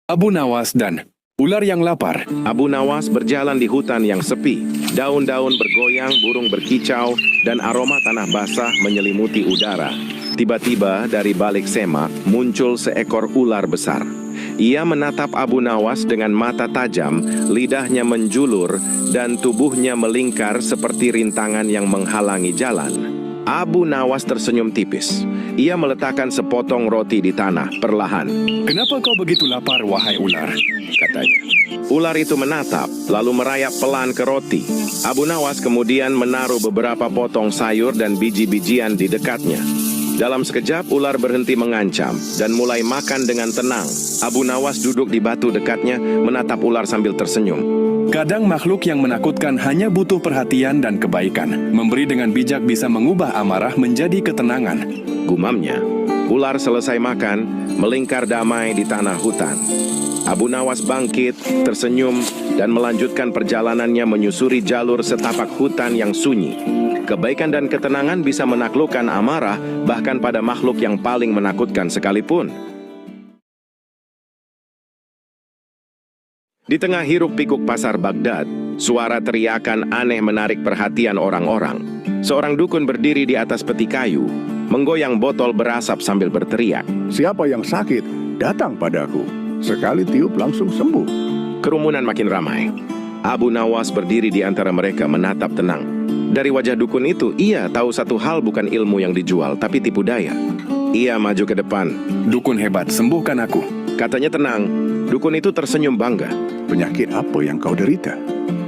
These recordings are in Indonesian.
Abu Nawas dan ular yang lapar. Abu Nawas berjalan di hutan yang sepi. Daun-daun bergoyang, burung berkicau, dan aroma tanah basah menyelimuti udara. Tiba-tiba dari balik semak muncul seekor ular besar. Ia menatap Abu Nawas dengan mata tajam, lidahnya menjulur, dan tubuhnya melingkar seperti rintangan yang menghalangi jalan. Abu Nawas tersenyum tipis. Ia meletakkan sepotong roti di tanah perlahan. Kenapa kau begitu lapar, wahai ular? Katanya. Ular itu menatap, lalu merayap pelan ke roti. Abu Nawas kemudian menaruh beberapa potong sayur dan biji-bijian di dekatnya. Dalam sekejap, ular berhenti mengancam dan mulai makan dengan tenang. Abu Nawas duduk di batu dekatnya, menatap ular sambil tersenyum. Kadang makhluk yang menakutkan hanya butuh perhatian dan kebaikan. Memberi dengan bijak bisa mengubah amarah menjadi ketenangan. Gumamnya, ular selesai makan, melingkar damai di tanah hutan. Abu Nawas bangkit, tersenyum, dan melanjutkan perjalanannya menyusuri jalur setapak hutan yang sunyi. Kebaikan dan ketenangan bisa menaklukkan amarah, bahkan pada makhluk yang paling menakutkan sekalipun. Di tengah hiruk-pikuk pasar Baghdad, suara teriakan aneh menarik perhatian orang-orang. Seorang dukun berdiri di atas peti kayu, menggoyang botol berasap sambil berteriak. Siapa yang sakit, datang padaku. Sekali tiup langsung sembuh. Kerumunan makin ramai. Abu Nawas berdiri di antara mereka menatap tenang. Dari wajah dukun itu, ia tahu satu hal bukan ilmu yang dijual, tapi tipu daya. Ia maju ke depan. Dukun hebat, sembuhkan aku. Katanya tenang. Dukun itu tersenyum bangga. Penyakit apa yang kau derita?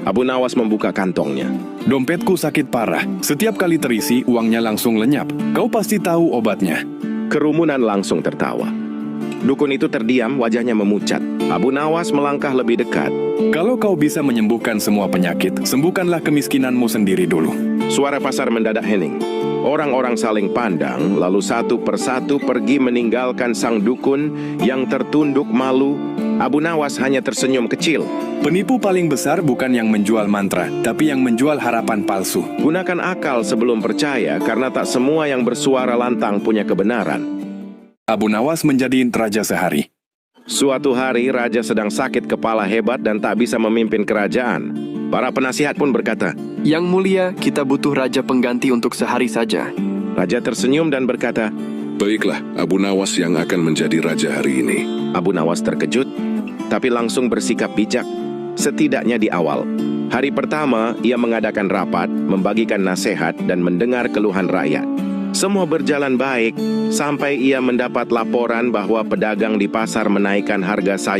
Abu Nawas membuka kantongnya. Dompetku sakit parah. Setiap kali terisi, uangnya langsung lenyap. Kau pasti tahu obatnya. Kerumunan langsung tertawa. Dukun itu terdiam, wajahnya memucat. Abu Nawas melangkah lebih dekat. Kalau kau bisa menyembuhkan semua penyakit, sembuhkanlah kemiskinanmu sendiri dulu. Suara pasar mendadak hening. Orang-orang saling pandang, lalu satu persatu pergi meninggalkan sang dukun yang tertunduk malu. Abu Nawas hanya tersenyum kecil. Penipu paling besar bukan yang menjual mantra, tapi yang menjual harapan palsu. Gunakan akal sebelum percaya, karena tak semua yang bersuara lantang punya kebenaran. Abu Nawas menjadi raja sehari. Suatu hari, raja sedang sakit kepala hebat dan tak bisa memimpin kerajaan. Para penasihat pun berkata, Yang mulia, kita butuh raja pengganti untuk sehari saja. Raja tersenyum dan berkata, Baiklah, Abu Nawas yang akan menjadi raja hari ini. Abu Nawas terkejut, tapi langsung bersikap bijak. Setidaknya di awal. Hari pertama, ia mengadakan rapat, membagikan nasihat, dan mendengar keluhan rakyat. Semua berjalan baik, sampai ia mendapat laporan bahwa pedagang di pasar menaikkan harga sayur